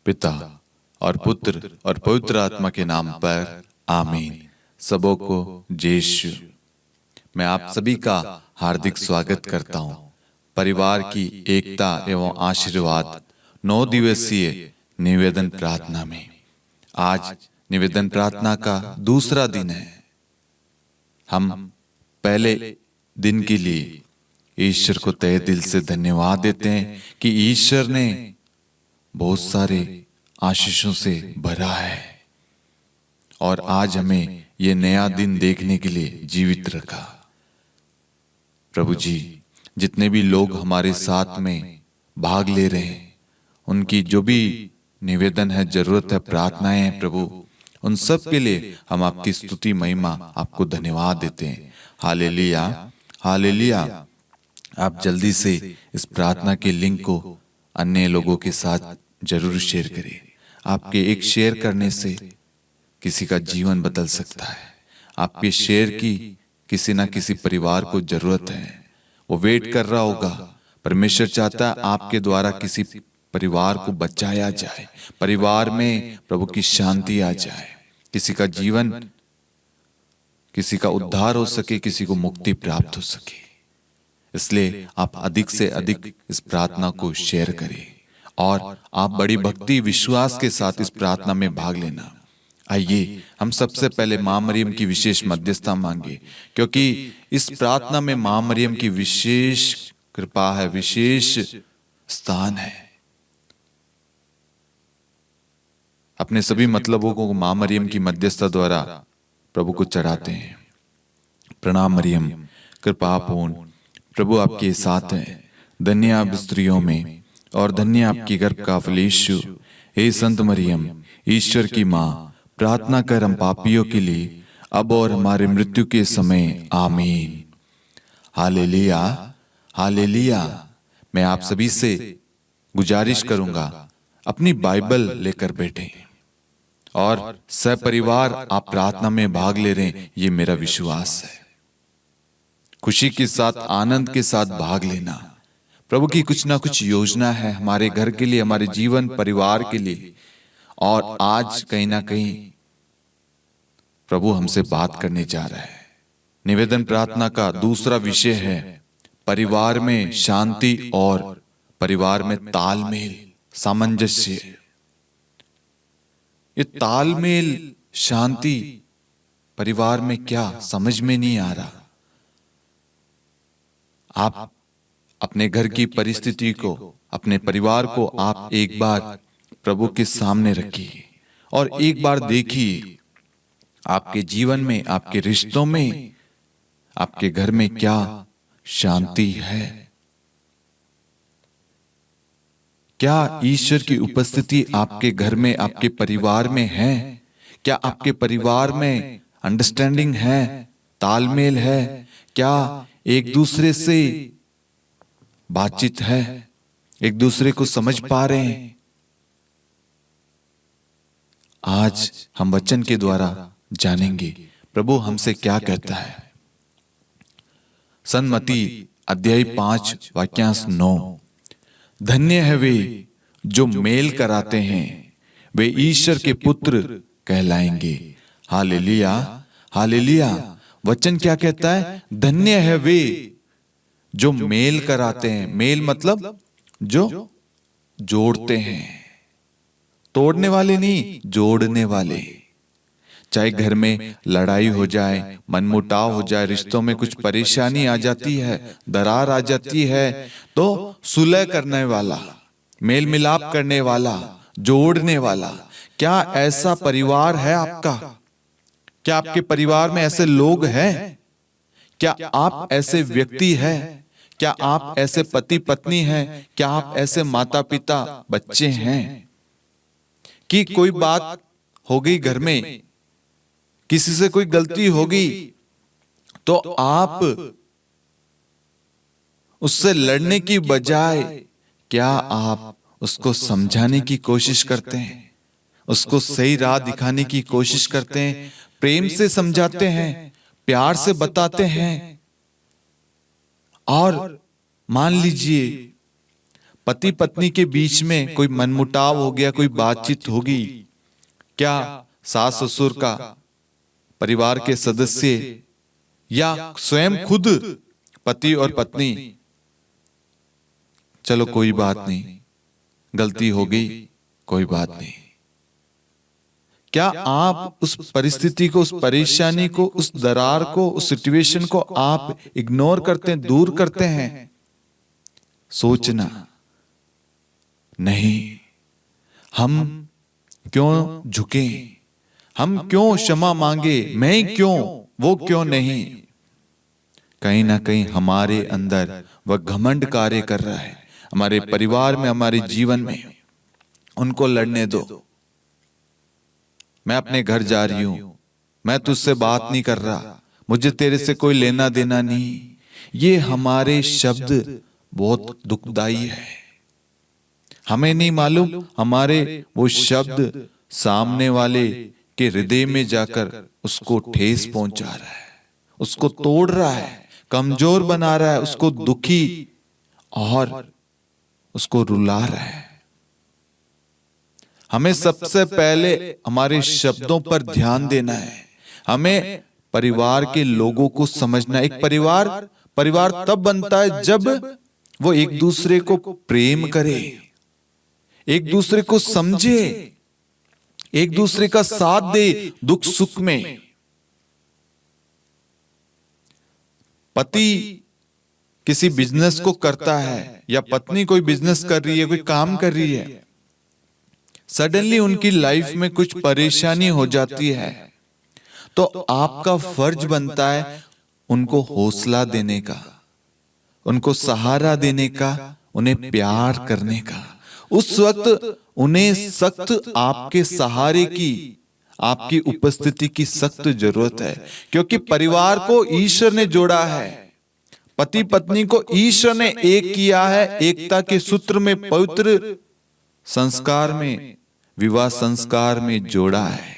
पिता और पुत्र और पवित्र आत्मा के नाम पर आमीन। सबों को जय यीशु। मैं आप सभी का हार्दिक स्वागत करता हूं परिवार की एकता एवं आशीर्वाद 9 दिवसीय निवेदन प्रार्थना में। आज निवेदन प्रार्थना का दूसरा दिन है। हम पहले दिन के लिए ईश्वर को तहे दिल से धन्यवाद देते हैं कि ईश्वर ने बहुत सारे आशीषों से भरा है और आज हमें यह नया दिन देखने के लिए जीवित रखा। प्रभु जी, जितने भी लोग हमारे साथ में भाग ले रहे हैं, उनकी जो भी निवेदन है, जरूरत है, प्रार्थनाएं हैं, प्रभु उन सब के लिए हम आपकी स्तुति महिमा आपको धन्यवाद देते हैं। Hallelujah, hallelujah. आप जल्दी से इस प्रार्थना के लिंक को अन्य लोगों के साथ जरूर शेयर करें। आपके एक शेयर करने से किसी का जीवन बदल सकता है। आपके शेयर की किसी ना किसी परिवार को जरूरत है, वो वेट कर रहा होगा। परमेश्वर चाहता है आपके द्वारा किसी परिवार को बचाया जाए, परिवार में प्रभु की शांति आ जाए, किसी का जीवन, किसी का उद्धार हो सके, किसी को मुक्ति प्राप्त हो सके। इसलिए आप अधिक से अधिक इस प्रार्थना को शेयर करें और आप बड़ी भक्ति विश्वास के साथ इस प्रार्थना में भाग लेना। आइए हम सबसे पहले मां मरियम की विशेष मध्यस्थता मांगे, क्योंकि इस प्रार्थना में मां मरियम की विशेष कृपा है, विशेष स्थान है। अपने सभी मतलबों को मां मरियम की मध्यस्थता द्वारा प्रभु को चढ़ाते हैं। प्रणाम मरियम, कृपापूर्ण, प्रभु आपके साथ है। धन्य आप स्त्रियों में और धन्य आपकी गर्भ का फल यीशु। हे संत मरियम, ईश्वर की मां, प्रार्थना कर हम पापियों के लिए अब और हमारे मृत्यु के समय आमीन। Hallelujah, hallelujah. मैं आप सभी से गुजारिश करूंगा, अपनी बाइबल लेकर बैठें और सपरिवार आप प्रार्थना में भाग ले रहे हैं, ये मेरा विश्वास है। खुशी के साथ, आनंद के साथ भाग लेना। प्रभु की कुछ ना कुछ योजना है हमारे घर के लिए, हमारे जीवन परिवार के लिए। और आज कहीं ना कहीं प्रभु हमसे बात करने जा रहा है। निवेदन प्रार्थना का दूसरा विषय है परिवार में शांति और परिवार में तालमेल, सामंजस्य। ये तालमेल, शांति परिवार में क्या समझ में नहीं आ रहा। आप अपने घर की परिस्थिति को, अपने परिवार को आप एक बार प्रभु के सामने रखिए और एक बार देखिए आपके जीवन में, आपके रिश्तों में, आपके घर में क्या शांति है। क्या ईश्वर की उपस्थिति आपके घर में, आपके परिवार में है? क्या आपके परिवार में अंडरस्टैंडिंग है, तालमेल है? क्या एक दूसरे से बातचीत है, एक दूसरे को समझ पा रहे हैं? आज हम वचन के द्वारा जानेंगे प्रभु हमसे क्या कहता है। सन्मति अध्याय 5 वाक्यांश 9। धन्य है वे जो मेल कराते हैं, वे ईश्वर के पुत्र कहलाएंगे। Hallelujah, hallelujah. वचन क्या कहता है? धन्य है वे जो मेल कराते हैं। मेल मतलब जो जोड़ते हैं, तोड़ने वाले नहीं, जोड़ने वाले। चाहे घर में लड़ाई हो जाए, मनमुटाव हो जाए, रिश्तों में कुछ परेशानी आ जाती है, दरार आ जाती है, तो सुलह करने वाला, मेल मिलाप करने वाला, जोड़ने वाला। क्या ऐसा परिवार है आपका? क्या आपके परिवार में ऐसे लोग हैं? क्या आप ऐसे व्यक्ति हैं? क्या आप ऐसे पति पत्नी हैं? क्या आप ऐसे माता पिता बच्चे हैं कि कोई बात हो गई घर में, किसी से कोई गलती हो गई, तो आप उससे लड़ने की बजाय क्या आप उसको समझाने की कोशिश करते हैं, उसको सही राह दिखाने की कोशिश करते हैं, प्रेम से समझाते हैं, प्यार से बताते हैं? और मान लीजिए पति पत्नी के बीच में कोई मनमुटाव हो गया, कोई बातचीत होगी, क्या सास ससुर का, परिवार के सदस्य या स्वयं खुद पति और पत्नी, चलो कोई बात नहीं, गलती हो गई, कोई बात नहीं, क्या आप उस परिस्थिति को, उस परेशानी को, उस दरार को, उस सिचुएशन को आप इग्नोर करते हैं, दूर करते हैं? सोचना नहीं। हम क्यों झुके, हम क्यों क्षमा मांगे, मैं क्यों, वो क्यों नहीं? कहीं ना कहीं हमारे अंदर वह घमंड कार्य कर रहा है, हमारे परिवार में, हमारे जीवन में। उनको लड़ने दो, मैं अपने घर जा रही हूं, मैं तुझसे बात नहीं कर रहा, मुझे तेरे से कोई लेना देना नहीं। ये हमारे शब्द बहुत दुखदाई है। हमें नहीं मालूम हमारे वो शब्द सामने वाले के हृदय में जाकर उसको ठेस पहुंचा रहा है, उसको तोड़ रहा है, कमजोर बना रहा है, उसको दुखी और उसको रुला रहा है। हमें सबसे पहले हमारे शब्दों पर ध्यान देना है। हमें परिवार के लोगों को समझना। एक परिवार तब बनता है जब वो एक दूसरे को प्रेम करे, एक दूसरे को समझे, एक दूसरे का साथ दे दुख सुख में। पति किसी बिजनेस को करता है या पत्नी कोई बिजनेस कर रही है, कोई काम कर रही है, सडनली उनकी लाइफ में कुछ परेशानी हो जाती है, तो आपका फर्ज बनता है उनको हौसला देने का, उनको सहारा देने का, उन्हें प्यार करने का। उस वक्त उन्हें सख्त आपके सहारे की, आपकी उपस्थिति की सख्त जरूरत है, क्योंकि परिवार को ईश्वर ने जोड़ा है, पति पत्नी को ईश्वर ने एक किया है, एकता के सूत्र में, पवित्र संस्कार में, विवाह संस्कार में जोड़ा है।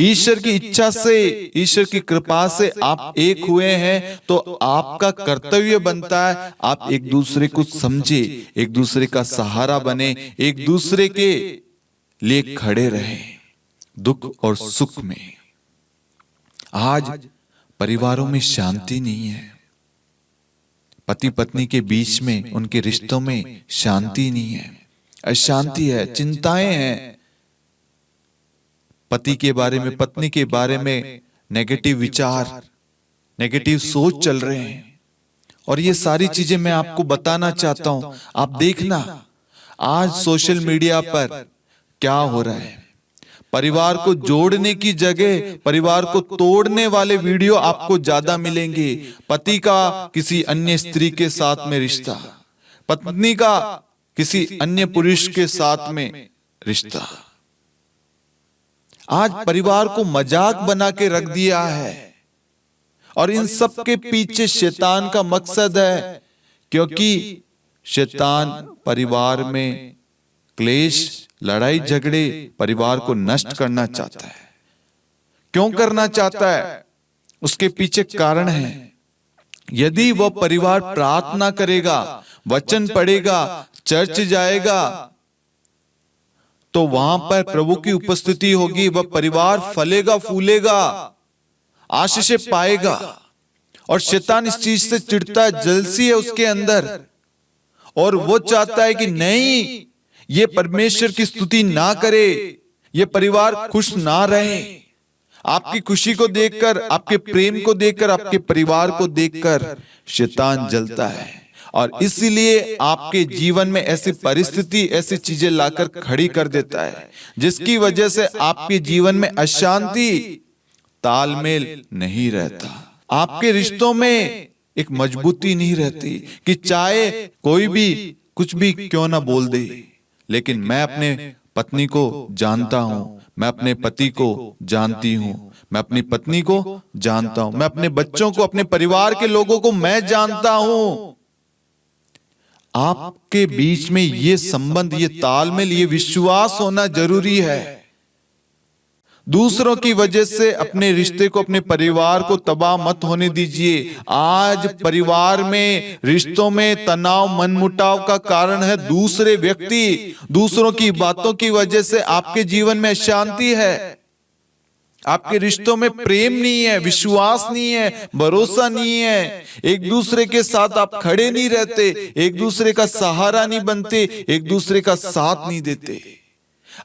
ईश्वर की इच्छा से, ईश्वर की कृपा से आप एक हुए हैं, तो आपका कर्तव्य बनता है आप एक दूसरे को समझे, एक दूसरे का सहारा बने, एक दूसरे के लिए खड़े रहे दुख और सुख में। आज परिवारों में शांति नहीं है, पति पत्नी के बीच में, उनके रिश्तों में शांति नहीं है, अशांति है, चिंताएं हैं। पति के बारे में, पत्नी के बारे में नेगेटिव विचार, नेगेटिव सोच चल रहे हैं। और ये सारी चीजें मैं आपको बताना चाहता हूं। आप देखना आज सोशल मीडिया पर क्या हो रहा है। परिवार को जोड़ने की जगह परिवार को तोड़ने वाले वीडियो आपको ज्यादा मिलेंगे। पति का किसी अन्य स्त्री के साथ में रिश्ता, पत्नी का किसी अन्य पुरुष के साथ में रिश्ता। आज परिवार को मजाक बना के रख दिया है, और इन सब के पीछे शैतान का मकसद है, क्योंकि शैतान परिवार में क्लेश, लड़ाई झगड़े, परिवार को नष्ट करना चाहता है। क्यों करना चाहता है? उसके पीछे कारण है। यदि वह परिवार प्रार्थना करेगा, वचन पढ़ेगा, चर्च जाएगा, तो वहां पर प्रभु की उपस्थिति होगी, वह परिवार फलेगा, फूलेगा, आशीष पाएगा। और शैतान इस चीज से चिढ़ता है, जलसी है उसके अंदर, और वो चाहता है कि नहीं, ये परमेश्वर की स्तुति ना करे, ये परिवार खुश ना रहे। आपकी खुशी को देखकर, आपके प्रेम को देखकर, आपके परिवार को देखकर शैतान जलता है, और इसीलिए आपके जीवन में ऐसी परिस्थिति, ऐसी चीजें लाकर खड़ी कर देता है, जिसकी वजह से आपके जीवन में अशांति, तालमेल नहीं रहता, आपके रिश्तों में एक मजबूती नहीं रहती, कि चाहे कोई भी कुछ भी क्यों ना बोल दे, लेकिन मैं अपने पत्नी को जानता हूं, मैं अपने पति को जानती हूं, मैं अपनी पत्नी को जानता हूं, मैं अपने बच्चों को, अपने परिवार के लोगों को मैं जानता हूं। आपके बीच में ये संबंध, ये तालमेल, ये विश्वास होना जरूरी है। दूसरों की वजह से अपने रिश्ते को, अपने परिवार को तबाह मत होने दीजिए। आज परिवार में, रिश्तों में तनाव, मनमुटाव का कारण है दूसरे व्यक्ति। दूसरों की बातों की वजह से आपके जीवन में शांति है, आपके रिश्तों में प्रेम नहीं है, विश्वास नहीं है, भरोसा नहीं है, एक दूसरे के साथ आप खड़े नहीं रहते, एक दूसरे का सहारा नहीं बनते, एक दूसरे का साथ नहीं देते।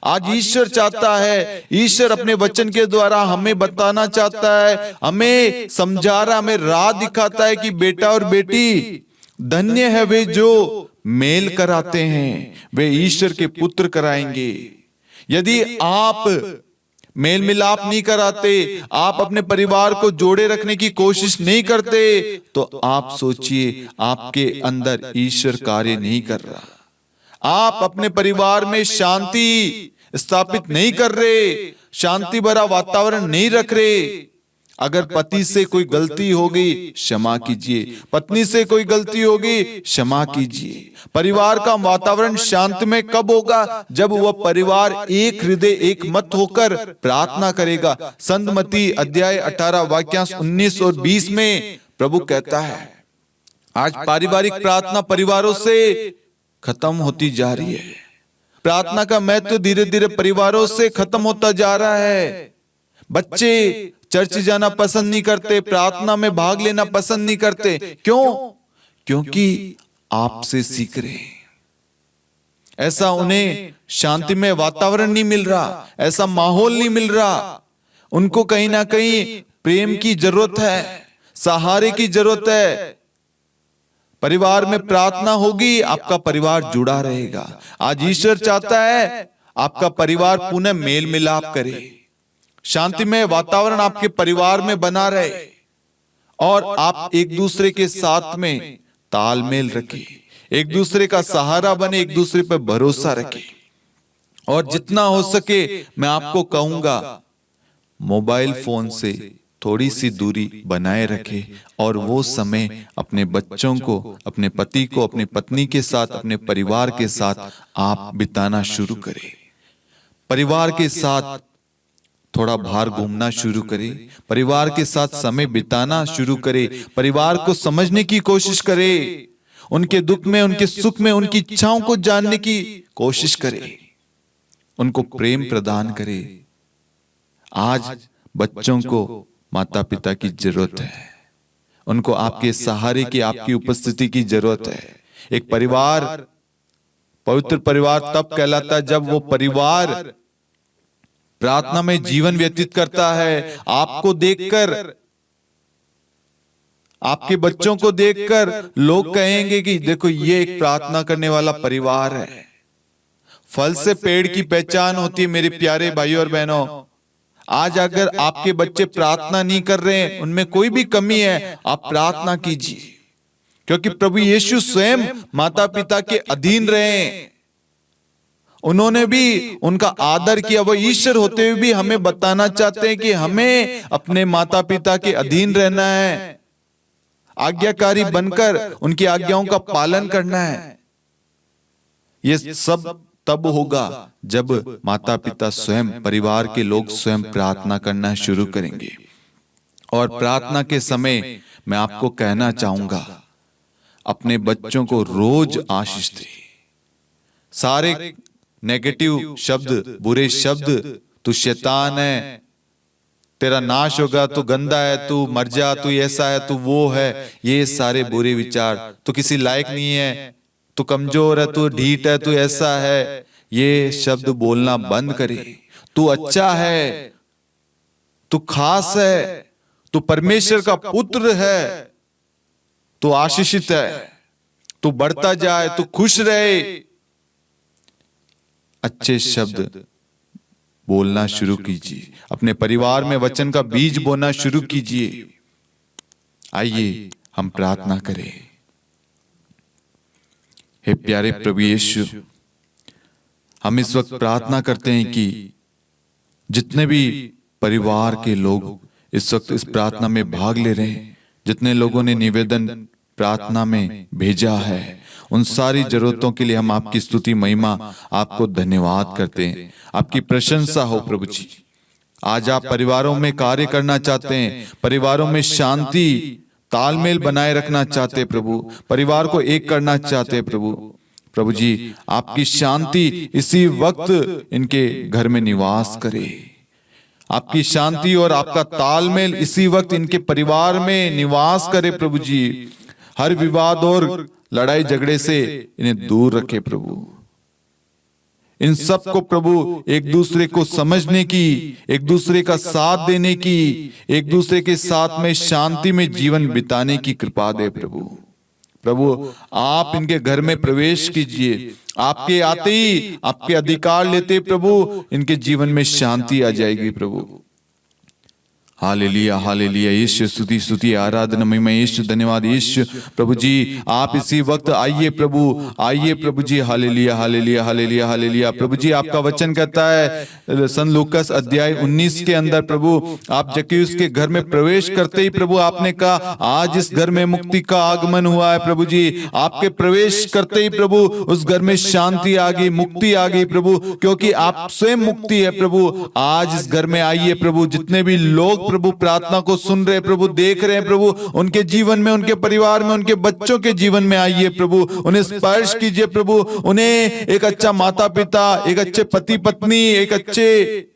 आज ईश्वर चाहता है, ईश्वर अपने वचन के द्वारा हमें बताना चाहता है, हमें समझा रहा, हमें राह दिखाता है कि बेटा और बेटी, धन्य है वे जो मेल कराते हैं, वे ईश्वर के पुत्र कराएंगे। यदि आप मेल मिलाप नहीं कराते, आप अपने परिवार को जोड़े रखने की कोशिश नहीं करते, तो आप सोचिए आपके अंदर ईश्वर कार्य नहीं कर रहा। आप अपने परिवार में शांति स्थापित नहीं कर रहे, शांति भरा वातावरण नहीं रख रहे। अगर पति से कोई गलती हो गई, क्षमा कीजिए, पत्नी से कोई गलती होगी, क्षमा कीजिए। परिवार का वातावरण शांतिमय कब होगा? जब वह परिवार एक हृदय, एक मत होकर प्रार्थना करेगा। संत मत्ती अध्याय 18 वाक्यांश 19 और 20 में प्रभु कहता है, आज पारिवारिक प्रार्थना परिवारों से खत्म होती जा रही है। प्रार्थना का महत्व धीरे धीरे परिवारों से खत्म होता जा रहा है। बच्चे चर्च जाना पसंद नहीं करते, प्रार्थना में भाग लेना पसंद नहीं करते। क्यों? क्योंकि आपसे सीख रहे हैं। ऐसा उन्हें शांतिमय वातावरण नहीं मिल रहा, ऐसा माहौल नहीं मिल रहा। उनको कहीं ना कहीं प्रेम की जरूरत है, सहारे की जरूरत है। परिवार में प्रार्थना होगी, आपका परिवार जुड़ा रहेगा। आज ईश्वर चाहता है आपका परिवार पुनः मेल मिलाप करे, शांतिमय वातावरण आपके परिवार में बना रहे और आप एक दूसरे के साथ में तालमेल रखें, एक दूसरे का सहारा बने, एक दूसरे पर भरोसा रखें। और जितना हो सके मैं आपको कहूंगा, मोबाइल फोन से थोड़ी सी दूरी बनाए रखे और वो समय अपने बच्चों को, अपने पति को, अपने पत्नी के साथ, अपने परिवार के साथ आप बिताना शुरू करें। परिवार के साथ थोड़ा बाहर घूमना शुरू करें, परिवार के साथ समय बिताना शुरू करें, परिवार को समझने की कोशिश करें, उनके दुख में, उनके सुख में, उनकी इच्छाओं को जानने की कोशिश करें, उनको प्रेम प्रदान करें। आज बच्चों को माता पिता की जरूरत है, उनको आपके सहारे की, आपकी उपस्थिति की जरूरत है। एक परिवार, पवित्र परिवार तब कहलाता है जब वो परिवार प्रार्थना में जीवन व्यतीत करता है। आपको देखकर, आपके बच्चों को देखकर लोग कहेंगे कि देखो ये एक प्रार्थना करने वाला परिवार है। फल से पेड़ की पहचान होती है मेरे प्यारे भाइयों और बहनों। आज अगर आपके बच्चे प्रार्थना नहीं कर रहे हैं, उनमें कोई भी कमी है, आप प्रार्थना कीजिए, क्योंकि प्रभु यीशु स्वयं माता पिता के अधीन रहे, उन्होंने भी उनका आदर किया। वो ईश्वर होते हुए भी हमें बताना चाहते हैं कि हमें अपने माता पिता के अधीन रहना है, आज्ञाकारी बनकर उनकी आज्ञाओं का पालन करना है। ये सब तब होगा जब माता पिता स्वयं, परिवार के लोग स्वयं प्रार्थना करना शुरू करेंगे। और प्रार्थना के समय मैं आपको कहना चाहूंगा, अपने बच्चों को रोज आशीष दे। सारे नेगेटिव शब्द, बुरे शब्द, तू शैतान है, तेरा नाश होगा, तू गंदा है, तू मर जा, तू ऐसा है, तू वो है, ये सारे बुरे विचार, तू किसी लायक नहीं है, तू कमजोर है, तू ढीठ है, तू ऐसा है, ये शब्द बोलना बंद करे। तू अच्छा है, तू खास है, तू परमेश्वर का पुत्र है, तू आशीषित है, तू बढ़ता जाए, तू खुश रहे। अच्छे शब्द बोलना शुरू कीजिए, अपने परिवार में वचन का बीज बोना शुरू कीजिए। आइए हम प्रार्थना करें। हे प्यारे प्रभु यीशु, हम इस वक्त प्रार्थना करते हैं कि जितने भी परिवार के लोग इस वक्त इस प्रार्थना में भाग ले रहे हैं, जितने लोगों ने निवेदन प्रार्थना में भेजा है, उन सारी जरूरतों के लिए हम आपकी स्तुति महिमा, आपको धन्यवाद करते हैं। आपकी प्रशंसा हो प्रभु जी। आज आप परिवारों में कार्य करना चाहते हैं, परिवारों में शांति तालमेल बनाए रखना चाहते हैं प्रभु, परिवार को एक करना चाहते हैं प्रभु। प्रभु जी आपकी शांति इसी वक्त इनके घर में निवास करे, आपकी शांति और आपका तालमेल इसी वक्त इनके परिवार में निवास करे प्रभु जी। हर विवाद और लड़ाई झगड़े से इन्हें दूर रखे प्रभु। इन सब को प्रभु एक दूसरे को समझने की, एक दूसरे का साथ देने की, एक दूसरे के साथ में शांति में जीवन बिताने की कृपा दे प्रभु। प्रभु आप इनके घर में प्रवेश कीजिए, आपके आते ही, आपके अधिकार लेते प्रभु इनके जीवन में शांति आ जाएगी प्रभु। हालेलुया हालेलुया, यीशु स्तुति स्तुति आराधना महिमा, यीशु धन्यवाद यीशु। प्रभु जी आप इसी वक्त आइए प्रभु, आइए प्रभु जी। Hallelujah hallelujah hallelujah hallelujah. प्रभु जी आपका वचन कहता है सन लूकास अध्याय 19 के अंदर प्रभु आप जक्कैयुस के घर में प्रवेश करते ही प्रभु आपने कहा आज इस घर में मुक्ति का आगमन हुआ है प्रभु जी। आपके प्रवेश करते ही प्रभु उस घर में शांति आ गई, मुक्ति आ गई प्रभु, क्योंकि आप स्वयं मुक्ति है प्रभु। आज इस घर में आइए प्रभु, जितने भी लोग प्रभु प्रार्थना को सुन रहे प्रभु, देख रहे हैं प्रभु, उनके जीवन में, उनके परिवार में, उनके बच्चों के जीवन में आइए प्रभु, उन्हें स्पर्श कीजिए प्रभु, उन्हें एक अच्छा माता पिता, एक अच्छे पति पत्नी, एक अच्छे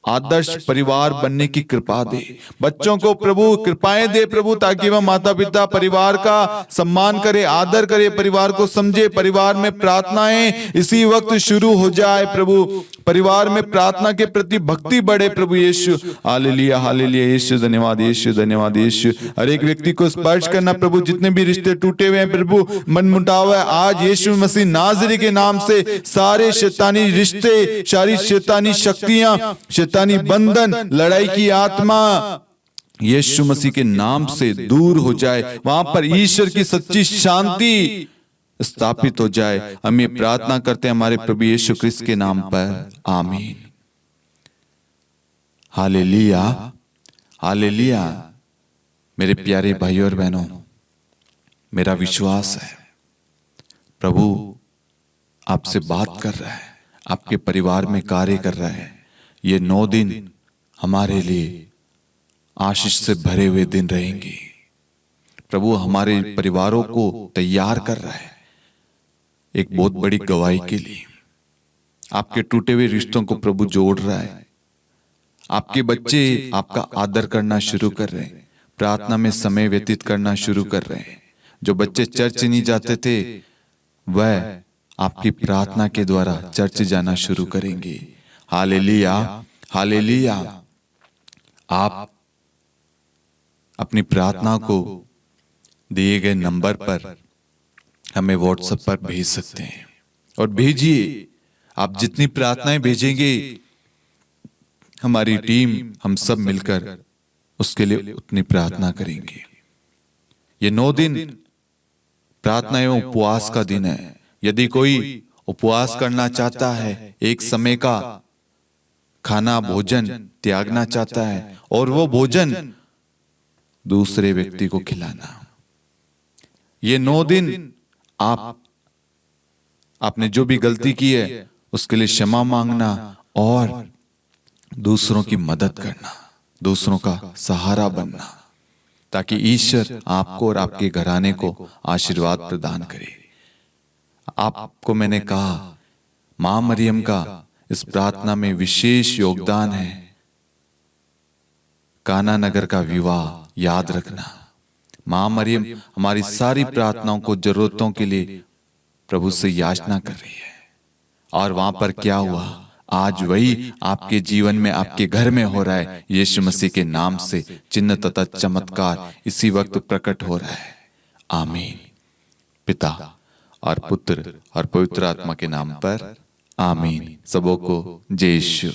आदर्श परिवार बनने की कृपा दे। बच्चों को प्रभु कृपाएं दे प्रभु, ताकि वह माता पिता परिवार का सम्मान करे, आदर करे, परिवार को समझे। परिवार में प्रार्थनाएं इसी वक्त शुरू हो जाए प्रभु, परिवार में प्रार्थना के प्रति भक्ति बढ़े प्रभु यीशु। हालेलुया हालेलुया, यीशु धन्यवाद यीशु धन्यवाद यीशु। हर एक व्यक्ति को स्पर्श करना प्रभु, जितने भी रिश्ते टूटे हुए हैं प्रभु, मनमुटाव है, आज यीशु मसीह नाज़री के नाम से सारे शैतानी रिश्ते, सारी शैतानी शक्तियां, शैतानी बंधन, लड़ाई की आत्मा यीशु मसीह के नाम से दूर हो जाए। वहां पर ईश्वर की सच्ची शांति स्थापित हो जाए। हम ये प्रार्थना करते हैं हमारे प्रभु यीशु क्रिस्त के नाम पर, आमीन। Hallelujah hallelujah. मेरे प्यारे भाइयों और बहनों, मेरा विश्वास है प्रभु आपसे बात कर रहा है, आपके परिवार में कार्य कर रहा है। ये 9 दिन हमारे लिए आशीष से भरे हुए दिन रहेंगे। प्रभु हमारे परिवारों को तैयार कर रहा है एक बहुत बड़ी गवाही के लिए। आपके टूटे हुए रिश्तों को प्रभु जोड़ रहा है। आपके बच्चे आपका आदर करना शुरू कर रहे हैं, प्रार्थना में समय व्यतीत करना शुरू कर रहे हैं। जो बच्चे चर्च नहीं जाते थे वह आपकी प्रार्थना के द्वारा चर्च जाना शुरू करेंगे। Hallelujah hallelujah. आप अपनी प्रार्थना को दिए गए नंबर पर हमें व्हाट्सएप पर भेज सकते हैं, और भेजिए। आप जितनी प्रार्थनाएं भेजेंगे हमारी टीम, हम सब मिलकर उसके लिए उतनी प्रार्थना करेंगे। ये 9 दिन प्रार्थना एवं उपवास का दिन है। यदि कोई उपवास करना चाहता है, एक समय का खाना भोजन त्यागना चाहता है और वो भोजन दूसरे व्यक्ति को खिलाना, ये 9 दिन आपने जो भी गलती की है उसके लिए क्षमा मांगना और दूसरों की मदद करना, दूसरों का सहारा बनना, ताकि ईश्वर आपको और आपके घराने को आशीर्वाद प्रदान करे। आपको मैंने कहा मां मरियम का इस प्रार्थना में विशेष योगदान है। काना नगर का विवाह याद रखना। मां मरियम हमारी सारी प्रार्थनाओं को, जरूरतों के लिए प्रभु से याचना कर रही है। और वहां पर क्या हुआ, आज वही आपके जीवन में, आपके घर में हो रहा है। यीशु मसीह के नाम से चिन्ह तथा चमत्कार इसी वक्त प्रकट हो रहा है। आमीन। पिता और पुत्र और पवित्र आत्मा के नाम पर, आमीन। सबों को जय यीशु।